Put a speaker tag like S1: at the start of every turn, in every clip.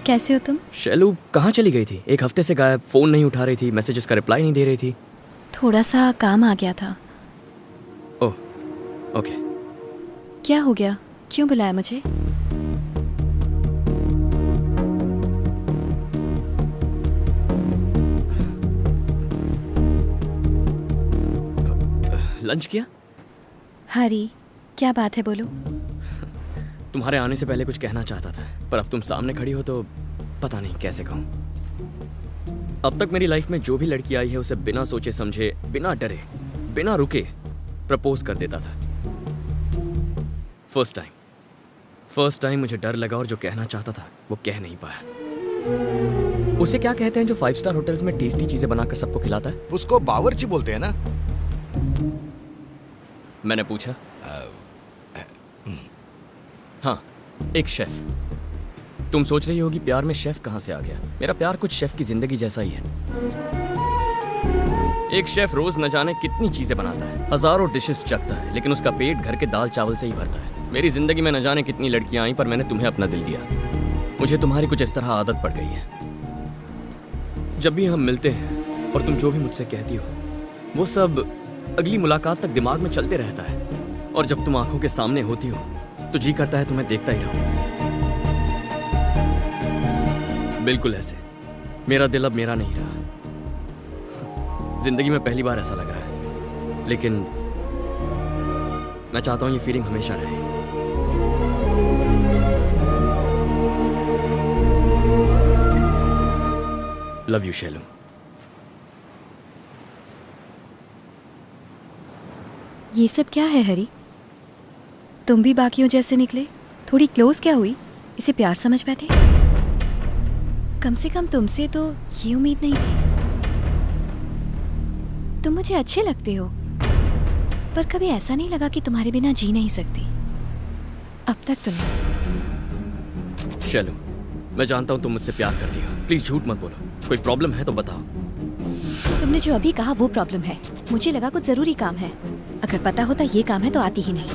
S1: कैसे हो तुम?
S2: शैलू कहाँ चली गई थी? एक हफ्ते से गायब, फोन नहीं उठा रही थी, मैसेजेस का रिप्लाई नहीं दे रही थी।
S1: थोड़ा सा काम आ गया था।
S2: ओह, ओके।
S1: क्या हो गया? क्यों बुलाया मुझे?
S2: लंच किया?
S1: हरी, क्या बात है, बोलो।
S2: तुम्हारे आने से पहले कुछ कहना चाहता था, पर अब तुम सामने खड़ी हो तो पता नहीं कैसे कहूँ। अब तक मेरी लाइफ में जो भी लड़की आई है उसे बिना सोचे समझे, बिना डरे, बिना रुके प्रपोज कर देता था। फर्स्ट टाइम मुझे डर लगा और जो कहना चाहता था वो कह नहीं पाया। उसे क्या कहते हैं जो 5 स्टार होटल्स में टेस्टी चीजें बनाकर सबको खिलाता है?
S3: उसको बावर्ची बोलते हैं ना।
S2: मैंने पूछा। हाँ, एक शेफ। तुम सोच रही होगी प्यार में शेफ कहाँ से आ गया। मेरा प्यार कुछ शेफ की जिंदगी जैसा ही है। एक शेफ रोज न जाने कितनी चीजें बनाता है, हजारों डिशेस चखता है, लेकिन उसका पेट घर के दाल चावल से ही भरता है। मेरी जिंदगी में न जाने कितनी लड़कियां आई, पर मैंने तुम्हें अपना दिल दिया। मुझे तुम्हारी कुछ इस तरह आदत पड़ गई है। जब भी हम मिलते हैं और तुम जो भी मुझसे कहती हो वो सब अगली मुलाकात तक दिमाग में चलते रहता है, और जब तुम आंखों के सामने होती हो तो जी करता है तुम्हें देखता ही रहूं। बिल्कुल ऐसे मेरा दिल अब मेरा नहीं रहा। जिंदगी में पहली बार ऐसा लग रहा है, लेकिन मैं चाहता हूं ये फीलिंग हमेशा रहे। Love you Shailu.
S1: ये सब क्या है हरी? तुम भी बाकियों जैसे निकले। थोड़ी क्लोज क्या हुई? इसे प्यार समझ बैठे? कम से कम तुमसे तो ये उम्मीद नहीं थी। तुम मुझे अच्छे लगते हो, पर कभी ऐसा नहीं लगा कि तुम्हारे बिना जी नहीं सकती। अब तक तो नहीं।
S2: शैलू, मैं जानता हूं तुम मुझसे प्यार करती हो। प्लीज झूठ मत बोलो। कोई प्रॉब्लम है तो बताओ।
S1: तुमने जो अभी कहा वो प्रॉब्लम है। मुझे लगा कुछ जरूरी काम है। अगर पता होता ये काम है तो आती ही नहीं।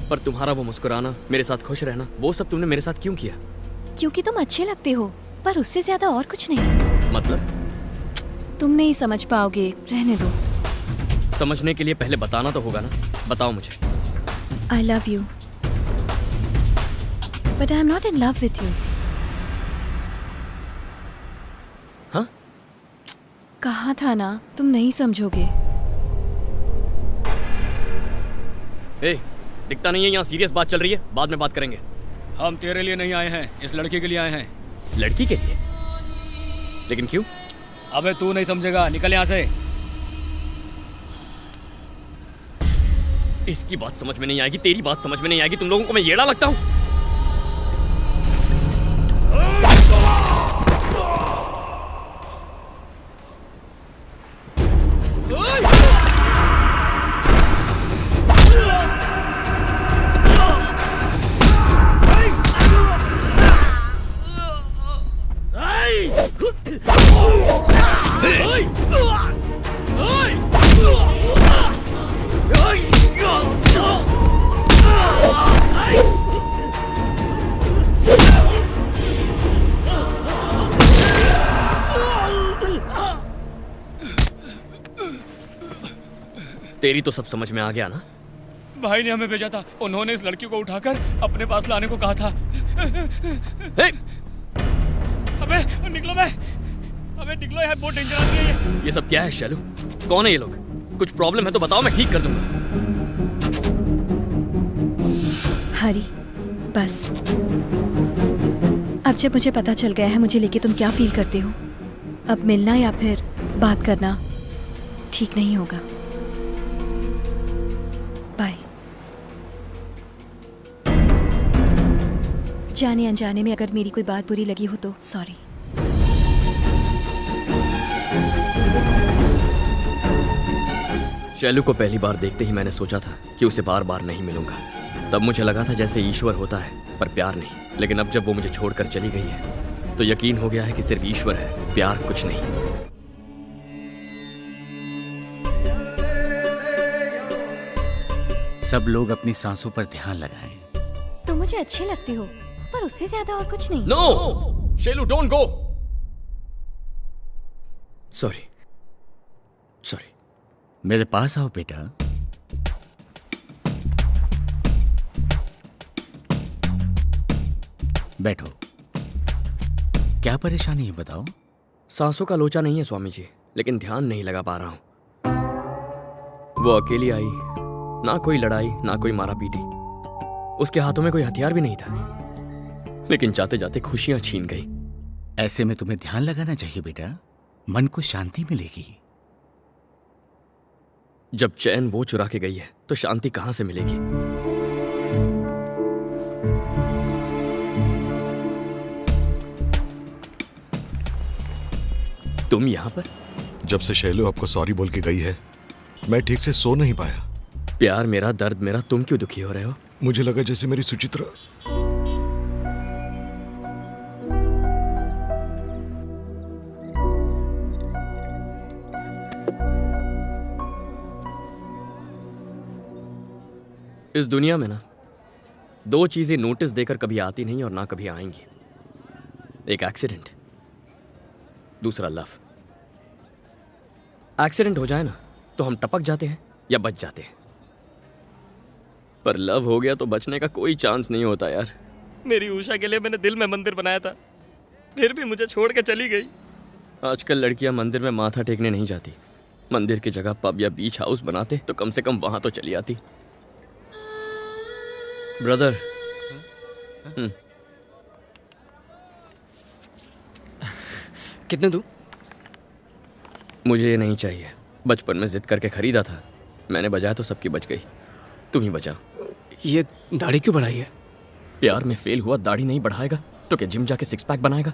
S2: पर तुम्हारा वो मुस्कुराना, मेरे साथ खुश रहना, वो सब तुमने मेरे साथ क्यों किया?
S1: क्योंकि तुम अच्छे लगते हो, पर उससे ज्यादा और कुछ नहीं।
S2: मतलब?
S1: तुम नहीं समझ पाओगे, रहने दो।
S2: समझने के लिए पहले बताना तो होगा ना। बताओ मुझे।
S1: I love you, but I am not in love with you.
S2: हाँ?
S1: कहा था ना, तुम नहीं समझोगे।
S2: ए, दिखता नहीं है यहाँ सीरियस बात चल रही है, बाद में बात करेंगे।
S4: हम तेरे लिए नहीं आए हैं, इस लड़की के लिए आए हैं।
S2: लड़की के लिए? लेकिन क्यों?
S4: अबे तू नहीं समझेगा, निकल यहाँ से।
S2: इसकी बात समझ में नहीं आएगी, तेरी बात समझ में नहीं आएगी। तुम लोगों को मैं येड़ा लगता हूँ? तेरी तो सब समझ में आ गया ना?
S4: भाई ने हमें भेजा था, उन्होंने इस लड़की को उठाकर अपने पास लाने को कहा था। अबे निकलो बे, अबे निकलो, यार बहुत डेंजर आदमी है
S2: ये सब क्या है शैलू? कौन है ये लोग? कुछ प्रॉब्लम है तो बताओ, मैं ठीक कर दूंगा।
S1: हरी, बस। अब जब मुझे पता चल गया है मुझे लेके तुम क्या फील करते हो, अब मिलना या फिर बात करना ठीक नहीं होगा। बाय। जाने अनजाने में अगर मेरी कोई बात बुरी लगी हो तो सॉरी।
S2: शैलू को पहली बार देखते ही मैंने सोचा था कि उसे बार बार नहीं मिलूंगा। तब मुझे लगा था जैसे ईश्वर होता है पर प्यार नहीं। लेकिन अब जब वो मुझे छोड़कर चली गई है तो यकीन हो गया है कि सिर्फ ईश्वर है, प्यार कुछ नहीं।
S5: सब लोग अपनी सांसों पर ध्यान लगाएं।
S1: तुम मुझे अच्छी लगती हो, पर उससे ज्यादा और कुछ नहीं।
S2: No Shailu, don't go. Sorry sorry.
S3: मेरे पास आओ बेटा। बैठो। क्या परेशानी है बताओ?
S2: सांसों का लोचा नहीं है स्वामी जी, लेकिन ध्यान नहीं लगा पा रहा हूं। वो अकेली आई, ना कोई लड़ाई ना कोई मारा पीटी, उसके हाथों में कोई हथियार भी नहीं था, लेकिन जाते जाते खुशियां छीन गई।
S3: ऐसे में तुम्हें ध्यान लगाना चाहिए बेटा, मन को शांति मिलेगी।
S2: जब चैन वो चुरा के गई है तो शांति कहां से मिलेगी? तुम यहां पर?
S5: जब से शैलू आपको सॉरी बोल के गई है, मैं ठीक से सो नहीं पाया।
S2: प्यार मेरा, दर्द मेरा, तुम क्यों दुखी हो रहे हो?
S5: मुझे लगा जैसे मेरी सुचित्रा।
S2: इस दुनिया में ना दो चीजें नोटिस देकर कभी आती नहीं और ना कभी आएंगी। एक एक्सीडेंट, दूसरा लव। एक्सीडेंट हो जाए ना तो हम टपक जाते हैं या बच जाते हैं, पर लव हो गया तो बचने का कोई चांस नहीं होता यार।
S4: मेरी उषा के लिए मैंने दिल में मंदिर बनाया था, फिर भी मुझे छोड़ के चली गई।
S2: आजकल लड़कियां मंदिर में माथा टेकने नहीं जाती, मंदिर की जगह पब या बीच हाउस बनाते तो कम से कम वहां तो चली आती। ब्रदर,
S6: कितने दूं?
S2: मुझे ये नहीं चाहिए। बचपन में जिद करके खरीदा था, मैंने बजाया तो सबकी बच गई, तुम ही बचा।
S6: ये दाढ़ी क्यों बढ़ाई है?
S2: प्यार में फेल हुआ दाढ़ी नहीं बढ़ाएगा तो क्या जिम जाके सिक्स पैक बनाएगा?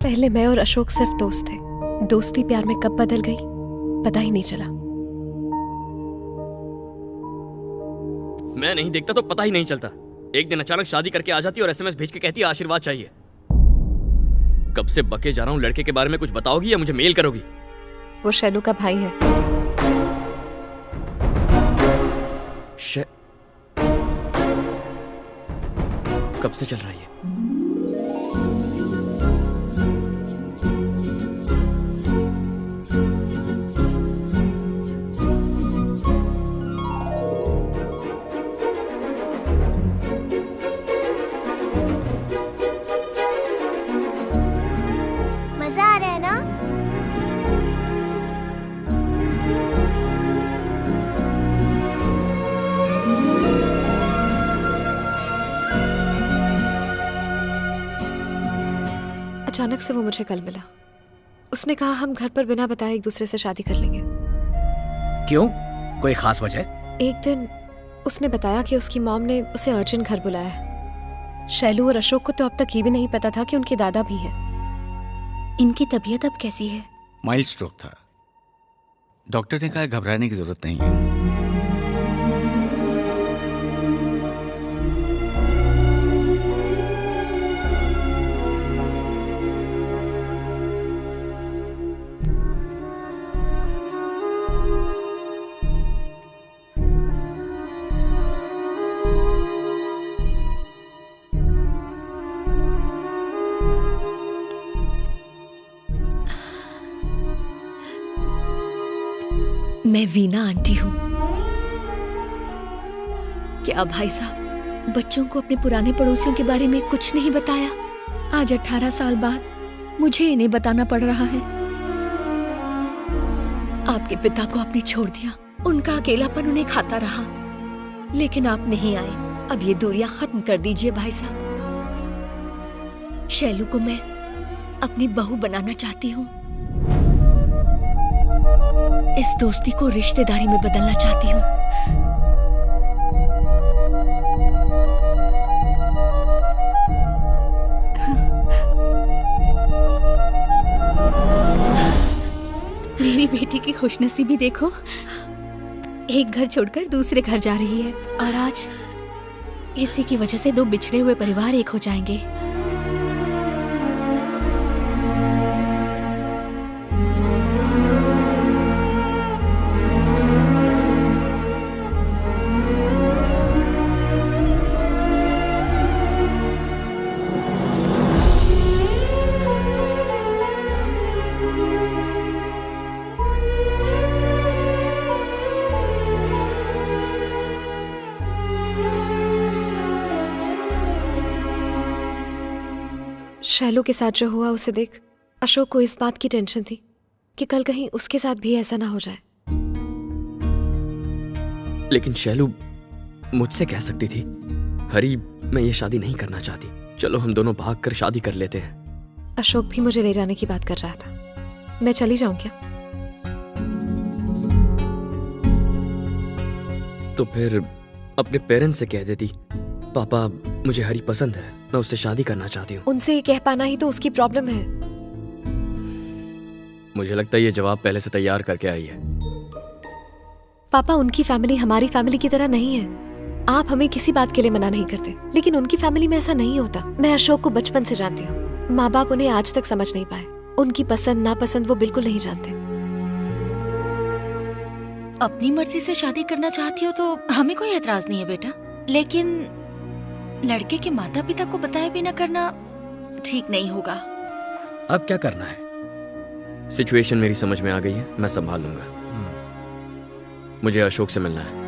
S7: पहले मैं और अशोक सिर्फ दोस्त थे, दोस्ती प्यार में कब बदल गई पता ही नहीं चला।
S2: मैं नहीं देखता तो पता ही नहीं चलता। एक दिन अचानक शादी करके आ जाती और एसएमएस भेज के कहती आशीर्वाद चाहिए। कब से बके जा रहा हूं, लड़के के बारे में कुछ बताओगी या मुझे मेल करोगी?
S7: वो शैलू का भाई है।
S2: कब से चल रहा है ये?
S8: मजा आ रहा है ना?
S7: अचानक से वो मुझे कल मिला। उसने कहा हम घर पर बिना बताए एक दूसरे से शादी कर लेंगे।
S3: क्यों? कोई खास वजह?
S7: एक दिन उसने बताया कि उसकी मॉम ने उसे अर्जेंट घर बुलाया है। शैलू और अशोक को तो अब तक ये भी नहीं पता था कि उनके दादा भी हैं।
S1: इनकी तबीयत अब कैसी है?
S3: माइल्ड स्ट्रोक था, डॉक्टर ने कहा घबराने की जरूरत नहीं है।
S9: मैं वीना आंटी हूँ। क्या भाई साहब बच्चों को अपने पुराने पड़ोसियों के बारे में कुछ नहीं बताया? आज 18 साल बाद मुझे इन्हें बताना पड़ रहा है। आपके पिता को आपने छोड़ दिया, उनका अकेलापन उन्हें खाता रहा, लेकिन आप नहीं आए। अब ये दूरियां खत्म कर दीजिए भाई साहब। शैलू को मैं अपनी बहू बनाना चाहती हूँ। इस दोस्ती को रिश्तेदारी में बदलना चाहती हूँ।
S1: मेरी बेटी की खुशनसीबी देखो, एक घर छोड़कर दूसरे घर जा रही है और आज इसी की वजह से दो बिछड़े हुए परिवार एक हो जाएंगे।
S7: शैलू के साथ जो हुआ उसे देख अशोक को इस बात की टेंशन थी कि कल कहीं उसके साथ भी ऐसा ना हो जाए।
S2: लेकिन शैलू मुझसे कह सकती थी, हरी मैं ये शादी नहीं करना चाहती, चलो हम दोनों भाग कर शादी कर लेते हैं।
S7: अशोक भी मुझे ले जाने की बात कर रहा था। मैं चली जाऊं क्या?
S2: तो फिर अपने पेरेंट्स से कह देती, पापा मुझे हरी पसंद है, मैं उससे शादी करना चाहती हूँ।
S7: उनसे ये कह पाना ही तो उसकी प्रॉब्लम है।
S2: मुझे लगता है ये जवाब पहले से तैयार करके आई है।
S7: पापा, उनकी फैमिली हमारी फैमिली की तरह नहीं है। आप हमें किसी बात के लिए मना नहीं करते, लेकिन उनकी फैमिली में ऐसा नहीं होता। मैं अशोक को बचपन से जानती हूँ। माँ बाप उन्हें आज तक समझ नहीं पाए। उनकी पसंद नापसंद वो बिल्कुल नहीं जानते।
S8: अपनी मर्जी से शादी करना चाहती हो तो हमें कोई एतराज नहीं है बेटा, लेकिन लड़के के माता पिता को बताए बिना करना ठीक नहीं होगा।
S6: अब क्या करना है?
S2: सिचुएशन मेरी समझ में आ गई है, मैं संभाल लूंगा। मुझे अशोक से मिलना है।